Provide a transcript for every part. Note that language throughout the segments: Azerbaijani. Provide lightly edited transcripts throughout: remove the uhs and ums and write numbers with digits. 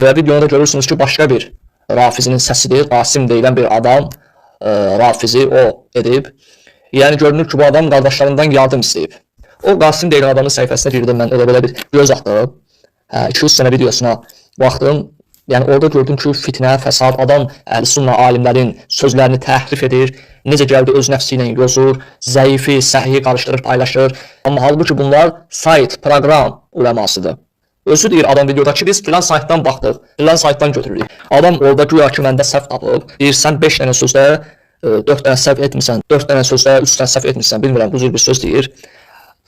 Və videoda görürsünüz ki, başqa bir Rafizinin səsidir. Qasim deyilən bir adam Rafizi o edib. Yəni görünür ki, bu adam qardaşlarından yardım istəyib. O Qasim deyilən adamın səhifəsinə girdim, mən elə belə bir göz atdım. 200 sənə videosuna baxdım. Yəni orada gördüm ki, fitnə, fəsad, adam əhl-i-sünnə alimlərin sözlərini təhrif edir. Necə gəldi öz nəfsi ilə yozur, zəifi, səhihi qarışdırır, paylaşır. Amma halbuki bunlar sayt, proqram uləmasıdır. Özü deyir adam videodakı biz filan saytdan baxdıq, filan saytdan götürürük. Adam orada güya ki məndə səhv tapıb. Deyir sən 5 dənə sözdə 4 dənə səhv etmirsən, 4 dənə sözdə 3 dənə səhv etmirsən, bilmirəm bu cür bir söz deyir.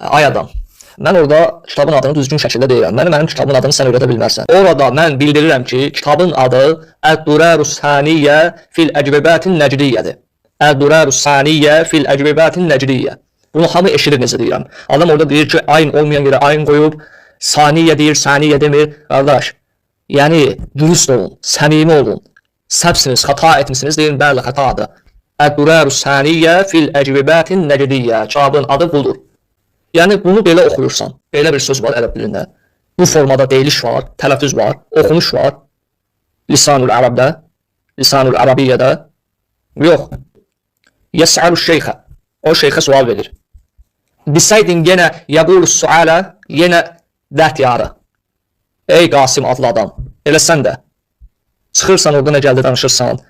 Ay adam. Mən orada kitabın adını düzgün şəkildə deyirəm. Mənim kitabın adını sən öyrədə bilmərsən. Orada mən bildirirəm ki, kitabın adı Əd-Durarus Saniyyə fil Əcvibətin Nəcdiyyədir. Əd-Durarus Saniyyə fil Əcvibətin Nəcdiyyə. Bunu hamı eşidir necə deyirəm. Adam orada deyir ki, ayn olmayan yerə ayn qoyub, saniyyə deyir, saniyyə demir. Qardaş, yəni dürüst olun, səmimi olun. Səhvsiniz, xəta etmisiniz, deyin, bəli, xətadır. Əd-Durarus Saniyyə fil Əcvibətin Nəcdiyyə. Kitabın adı budur. Yəni bunu belə oxuyursan, belə bir söz var ərəb dilində. Bu formada deyiliş var, tələffüz var, oxunuş var. Lisanul Ərəbdə, Lisanul Ərəbiyyədə. Yox. Yəs'alu şeyxə. O şeyxə sual verir. Bisaydin yenə yəqulus sualə, yenə dəhtiyarı. Ey Qasim adlı adam, elə sən də. Çıxırsan orada nə gəldi danışırsan.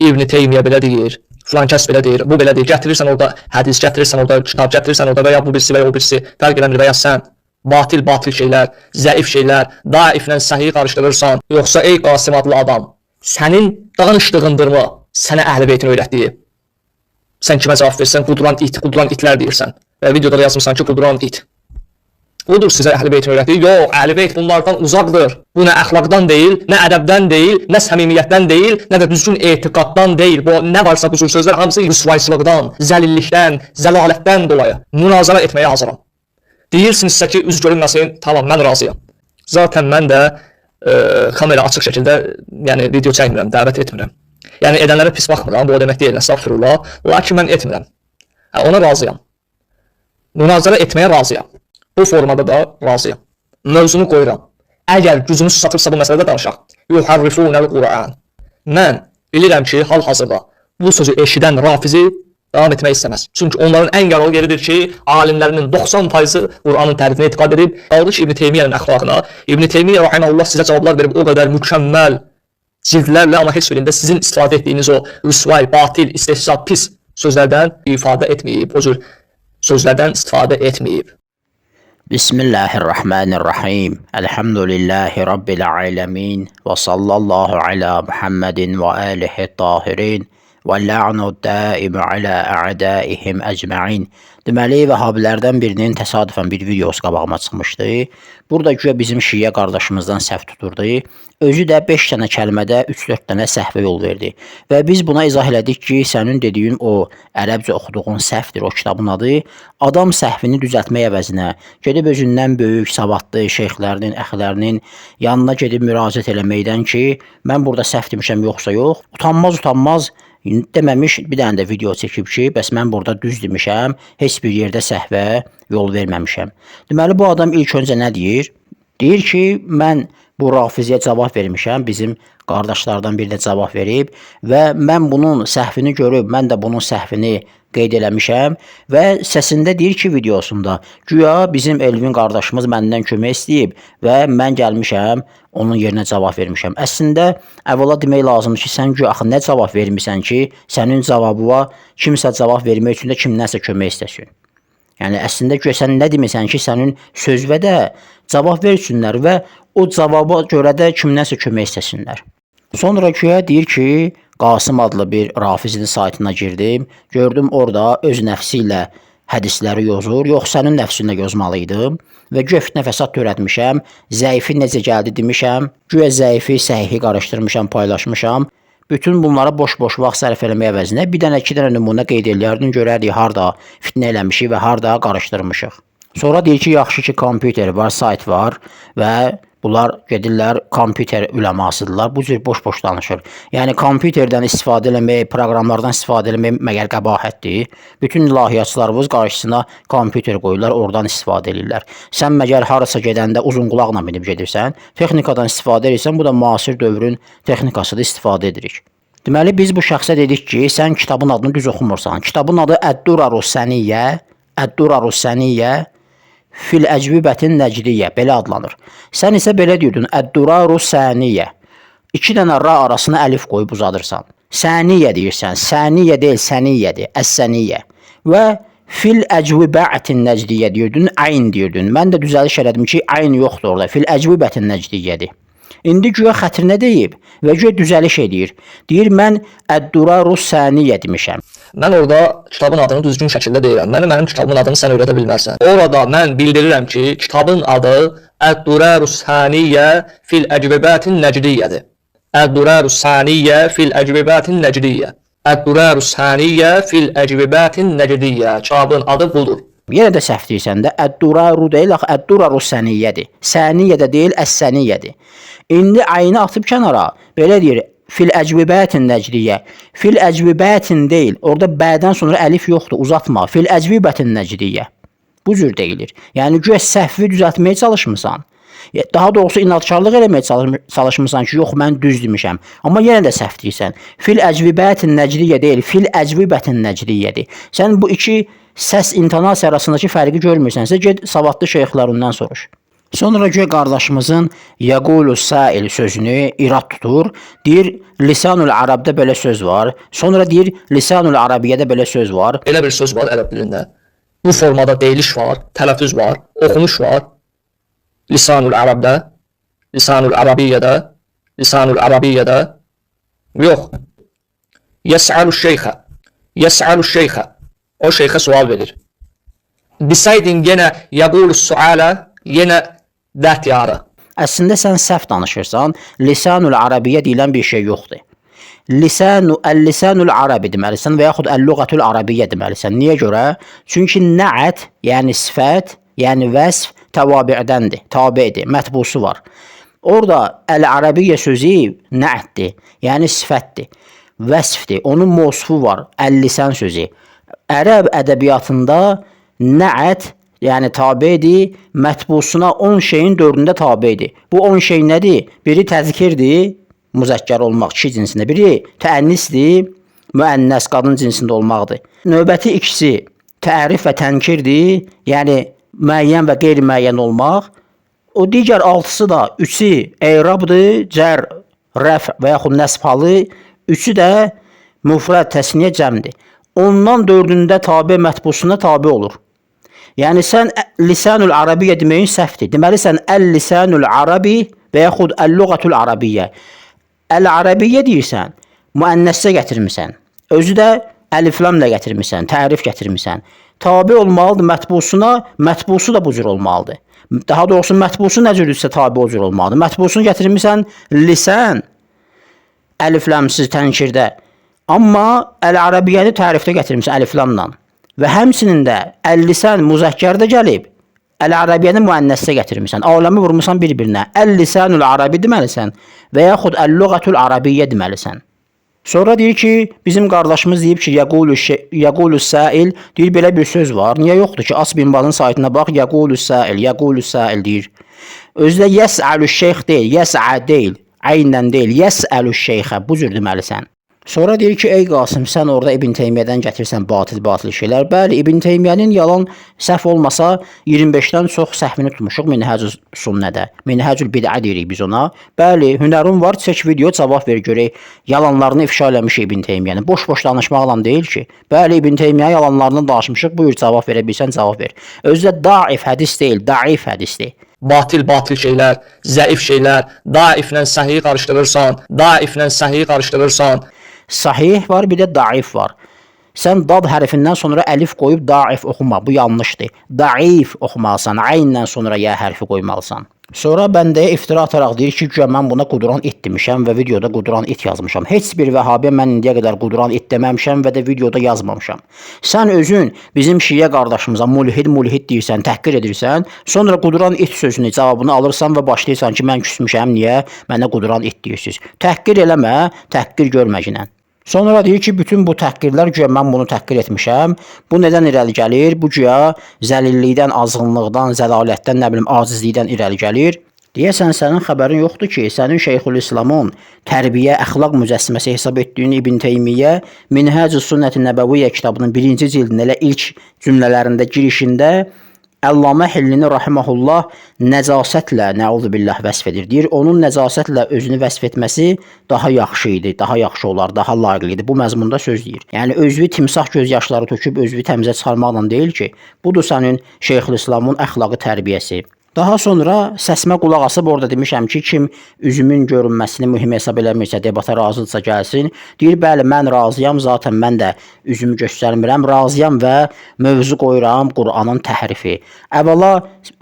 İbn-i Teymiyyə belə deyir. Filan kəs belə deyir, bu belə deyir, gətirirsən orada hədis, gətirirsən orada kitab, gətirirsən orada və ya bu birisi və ya o birisi fərq eləmir və ya sən batil şeylər, zəif şeylər, daiflə səhihi qarışdırırsan, yoxsa ey Qasim adlı adam, sənin danışdığındırmı sənə Əhl-i Beytin öyrətdiyi? Sən kimə cavab versən, quduran itlər deyirsən və videoda yazmışsan ki, quduran it. Budur sizə Əhl-i Beytin öyrətdiyi. Yox, Əhl-i Beyt bunlardan uzaqdır. Bu nə əxlaqdan deyil, nə ədəbdən deyil, nə səmimiyyətdən deyil, nə də düzgün etiqaddan deyil. Bu nə varsa bu sözlər hamısı rüsvayçılıqdan, zəlillikdən, zəlalətdən dolayı münazara etməyə hazıram. Deyirsinizsə ki, üz görünməsin, tamam, mən razıyam. Zaten mən də kamera açıq şəkildə yəni video çəkmirəm, dəvət etmirəm. Yəni edənlərə pis baxmıram, bu o demək deyil, əstəğfirullah. Lakin mən etmirəm. Ona razıyam. Münazara etməyə razıyam. Bu formada da razıyam. Mövzunu qoyuram. Əgər gücünüz satırsa bu məsələdə danışaq. Yuharrifunəl Qur'an. Mən bilirəm ki, hal-hazırda bu sözü eşidən Rafizi davam etmək istəməz. Çünki onların ən yaralı yeridir ki, alimlərinin 90%-i Qur'anın tərifinə etiqad edib, qaldı ki, İbn Teymiyyənin əxlaqına. İbn Teymiyyə rahimehullah sizə cavablar verib o qədər mükəmməl cildlərlə, amma heç birində sizin istifadə etdiyiniz o rüsvay, batil, istehza, pis sözlərdən ifadə etməyib, o cür sözlərdən istifadə etməyib. Bismillahirrahmanirrahim. Elhamdülillahi Rabbil alemin. Və sallallahu ala Muhammedin və alihi tahirin. Və la'nu daimi ala a'daihim əcma'in. Deməli, vəhabilərdən birinin təsadüfən bir videosu qabağıma çıxmışdı. Burada güya bizim şiə qardaşımızdan səhv tuturdu. Özü də 5 dənə kəlmədə 3-4 dənə səhvə yol verdi. Və biz buna izah elədik ki, sənin dediyin o ərəbcə oxuduğun səhvdir o kitabın adı. Adam səhvini düzəltmək əvəzinə gedib özündən böyük, savadlı şeyxlərinin, əxlərinin yanına gedib müraciət eləməkdən ki, mən burada səhv demişəm yoxsa yox, utanmaz deməmiş bir dənə də video çəkib ki, bəs mən burada düz demişəm, heç bir yerdə səhvə yol verməmişəm. Deməli, bu adam ilk öncə nə deyir? Deyir ki, mən bu Rafiziyə cavab vermişəm, bizim qardaşlardan birinə cavab verib və mən bunun səhvini görüb, mən də bunun səhvini qeyd eləmişəm və səsində deyir ki, videosunda, güya bizim Elvin qardaşımız məndən kömək istəyib və mən gəlmişəm, onun yerinə cavab vermişəm. Əslində, əvvəla demək lazımdır ki, sən güya axı nə cavab vermirsən ki, sənin cavabına kimsə cavab vermək üçün də kimdənsə kömək istəsin. Yəni, əslində güya sən nə demirsən ki, sənin sözvə də cavab versinlər və o cavaba görə də kimdənsə kömək istəsinlər. Sonra güya deyir ki, Qasim adlı bir Rafizinin saytına girdim, gördüm orada öz nəfsi ilə hədisləri yozur, yox sənin nəfsində yozmalıydım və güya fitnə fəsad törətmişəm, zəifi necə gəldi demişəm, güya zəifi səhihi qarışdırmışam, paylaşmışam. Bütün bunlara boş-boş vaxt sərf eləmək əvəzinə bir dənə, iki dənə nümunə qeyd eləyərdim, görərdik harda fitnə eləmişik və harda qarışdırmışıq. Sonra deyir ki, yaxşı ki, kompüter var, sayt var və Bunlar gedirlər kompüter üləmasıdırlar. Bu cür boş-boş danışır. Yəni kompüterdən istifadə etmək, proqramlardan istifadə etmək məgər qəbahətdir? Bütün ilahiyyatçılarımız qarşısına kompüter qoyurlar, oradan istifadə edirlər. Sən məgər harasa gedəndə uzun qulaqla minib gedirsən, texnikadan istifadə edirsən, bu da müasir dövrün texnikasıdır, istifadə edirik. Deməli biz bu şəxsə dedik ki, sən kitabın adını düz oxumursan. Kitabın adı Əd-Durarus-Səniyyə fil əcvibətin nəcdiyyə belə adlanır. Sən isə belə deyirdin, Əd-Durarus-Səniyyə. 2 dənə ra arasına əlif qoyub uzadırsan. Səniyyə deyirsən. Səniyyə deyil, səniyyədir. Əs-səniyyə. Və fil əcvibətin nəcdiyyə deyirdin, ayn deyirdin. Mən də düzəliş elədim ki, ayn yoxdur orada. Fil əcvibətin nəcdiyyədir. İndi güya xətrinə deyib və güya düzəliş edir. Deyir, mən Əd-Durarus-Səniyyə demişəm. Mən orada kitabın adını düzgün şəkildə deyirəm. Mənim kitabın adını sən öyrədə bilmərsən. Orada mən bildirirəm ki, kitabın adı Əd-Durarus-Səniyyə fil əcvibətin nəcdiyyədir. Əd-Durarus-Səniyyə fil əcvibətin nəcdiyyə. Əd-Durarus-Səniyyə fil əcvibətin nəcdiyyə. Kitabın adı budur. Yenə də səhv deyirsən də, Əd-Duraru deyil, axı Əd-Durarus-Səniyyədir. Səniyyə də deyil, Əs-səniyyədir. İndi ayını atıb kənara, belə deyir, fil əcvibətin nəcdiyyə. Fil əcvibətin deyil, orada bədən sonra əlif yoxdur, uzatma. Fil əcvibətin nəcdiyyə. Bu cür deyilir. Yəni güya səhvi düzəltməyə çalışmısan. Daha doğrusu inadkarlıq eləməyə çalışmısan ki, yox mən düz demişəm. Amma yenə də səhv deyirsən. Fil əcvibətin nəcdiyyə deyil, fil əcvibətin nəcdiyyədir. Sən bu iki səs intonasiya arasındakı fərqi görmürsənsə, get savadlı şeyxlərindən soruş. Sonra göy qardaşımızın Yəqulu-Sail sözünü irad tutur. Deyir, Lisanul Arabda belə söz var. Sonra deyir, Lisanul Arabiyyədə belə söz var. Elə bir söz var ərəb dilində. Bu formada deyiliş var, tələffüz var, oxunuş var. Lisanul Arabda, Lisanul Arabiyyədə, Lisanul Arabiyyədə. Yox. Yəs'alu-şeyxə. Yəs'alu-şeyxə. O şeyxə sual verir. Desaydin yenə Yəqulu-Sualə, yenə dət yarı. Əslində sən səhv danışırsan. Lisanul Arabiyyə deyilən bir şey yoxdur. Lisanul Arabi deməlisən və yaxud Əl-Lüğətul Arabiyyə deməlisən. Niyə görə? Çünki nəət, yəni sifət, yəni vəsf təvabi'dəndir, tabi'dir, mətbusu var. Orada Əl-Arabiyyə sözü nəətdir, yəni sifətdir, vəsfdir, onun mövsufu var, Əl-Lisan sözü. Ərəb ədəbiyyatında nəət, yəni tabidir, mətbusuna 10 şeyin 4-ündə tabidir. Bu 10 şey nədir? Biri təzkirdir, müzəkkər olmaq, kişi cinsində. Biri təənnisdir, müənnəs, qadın cinsində olmaqdır. Növbəti ikisi tərif və tənkirdir, yəni müəyyən və qeyri-müəyyən olmaq. O digər 6-sı da, 3-ü eyrabdır, cər, rəf və yaxud nəsb halı, 3-ü də müfrəd, təsniyə, cəmdir. Ondan 4-ündə tabi mətbusuna tabi olur. Yəni sən Lisanul Arabiyyə deməyin səhvdir. Deməli sən Əl-Lisanul Arabi və yaxud Əl-Lüğətul Arabiyyə. Əl-Arabiyyə deyirsən, müənnəssə gətirmisən. Özü də əliflamla gətirmisən, tərif gətirmisən. Tabi olmalıdır mətbusuna, mətbusu da bu cür olmalıdır. Daha doğrusu mətbusu nə cürdürsə tabi o cür olmalıdır. Mətbusunu gətirmisən lisan, əliflamsız tənkirdə. Amma Əl-Arabiyyəni tərifdə gətirmisən əliflamla. Və həmsinin də Əl-Lisan müzəkkərdə gəlib, Əl-Arabiyyəni müənnəssə gətirmisən. Aləmi vurmusan bir-birinə. Əl-Lisanul Arabi deməlisən və yaxud Əl-Lüğətul Arabiyyə deməlisən. Sonra deyir ki, bizim qardaşımız deyib ki, Yəqulu-Sail, deyir belə bir söz var. Niyə yoxdur ki? As Binbalın saytına bax, Yəqulu-Sail deyir. Özdə yəs'alu-şeyx deyil, yəs'a deyil, əynən deyil, yəs'alu-şeyxə, bu cür deməlisən. Sonra deyir ki, ey Qasım, sən orada İbn Teymiyədən gətirsən batıl şeylər. Bəli, İbn Teymiyənin yalan səhv olmasa 25-dən çox səhvini tutmuşuq Minhəcül Sünnədə. Minhəcül Bid'a deyirik biz ona. Bəli, hünərin var, çək video, cavab ver görək. Yalanlarını ifşa eləmiş İbn Teymiyənin. Boş-boş danışmaqla deyil ki. Bəli, İbn Teymiyyə yalanlarını danışmışıq. Buyur, cavab verə bilsən, cavab ver. Özü də daif hədis deyil, daif hədisdir. Batil şeylər, zəif şeylər, daiflə səhih qarışdırırsan, Sahih var, bir də daif var. Sən dad hərfindən sonra əlif qoyub daif oxuma, bu yanlışdır. Daif oxumalısan, əynlə sonra ya hərfi qoymalısan. Sonra bəndəyə iftira ataraq deyir ki, güya mən buna quduran it demişəm və videoda quduran it yazmışam. Heç bir vəhabiyə mən indiyə qədər quduran it deməmişəm və də videoda yazmamışam. Sən özün bizim şiə qardaşımıza mulhid deyirsən, təhqir edirsən, sonra quduran it sözünü cavabını alırsan və başlayırsan ki, mən küsmüşəm, niyə mənə quduran it deyirsiniz? Təhqir eləmə, təhqir görməcinə. Sonra deyir ki, bütün bu təhqirlər güya mən bunu təhqir etmişəm. Bu nədən irəli gəlir? Bu güya zəlillikdən, azğınlıqdan, zəlalətdən, nə bilim, acizlikdən irəli gəlir. Deyəsən sənin xəbərin yoxdur ki, sənin Şeyxülislamın tərbiyə, əxlaq mücəssiməsi hesab etdiyin İbn Teymiyyə Minhacus Sünnətin Nəbəviyyə kitabının 1-ci cildində elə ilk cümlələrində, girişində Əllamə Hillini rahimehullah nəcasətlə, nəuzubillah, vəsf edir. Deyir, onun nəcasətlə özünü vəsf etməsi daha yaxşı idi, daha yaxşı olar, daha layiqli idi. Bu məzmunda söz deyir. Yəni özünü timsah göz yaşları töküb özünü təmizə çıxarmaqla deyil ki, budur sənin Şeyxülislamın əxlaqı tərbiyəsi. Daha sonra səsimə qulaq asıb orada demişəm ki, kim üzümün görünməsini mühüm hesab eləmirsə, debata razıdırsa gəlsin. Deyir, bəli, mən razıyam, zaten mən də üzümü göstərmirəm, razıyam və mövzu qoyuram Qur'anın təhrifi. Əvvəla,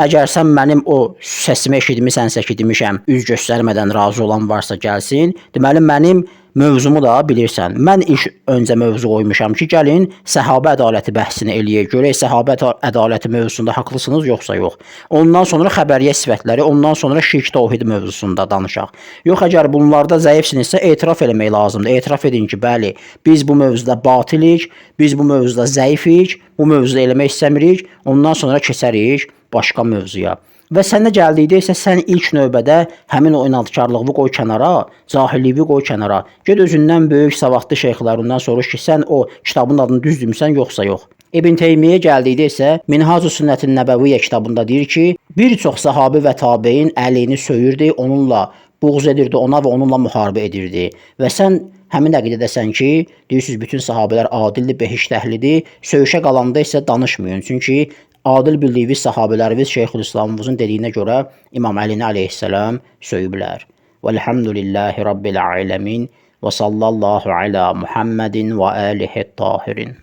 əgər sən mənim o səsimi eşitmisənsə ki, demişəm, üz göstərmədən razı olan varsa gəlsin, deməli mənim mövzumu da bilirsən. Mən ilk öncə mövzu qoymuşam ki, gəlin səhabə ədaləti bəhsini eləyək. Görək səhabə ədaləti mövzusunda haqlısınız yoxsa yox. Ondan sonra xəbəriyyə sifətləri, ondan sonra şirk təvhid mövzusunda danışaq. Yox, əgər bunlarda zəifsinizsə etiraf eləmək lazımdır. Etiraf edin ki, bəli, biz bu mövzuda batilik, biz bu mövzuda zəifik, bu mövzuda eləmək istəmirik. Ondan sonra keçərik başqa mövzuya. Və sənə gəldikdə isə sən ilk növbədə həmin o inadkarlığı qoy kənara, cahilliyi qoy kənara. Ged özündən böyük savadlı şeyxlərindən soruş ki, sən o kitabın adını düz demirsən yoxsa yox. İbn Teymiyyə gəldikdə isə Minhacus Sünnətin Nəbəviyyə kitabında deyir ki, bir çox sahabi və tabein əlini söyürdü, onunla buğz edirdi ona və onunla müharibə edirdi. Və sən həmin əqidədəsən ki, deyirsiniz bütün sahabelər adildir, behişt əhlidir, söyüşə qalanda isə danışmayın. Çünki adil bildiyiniz sahabelərimiz Şeyxülislamımızın dediyinə görə İmam Əlini aleyhissalam söyüblər. Velhamdülillahi Rabbil alemin və sallallahu ala Muhammedin və alihi tahirin.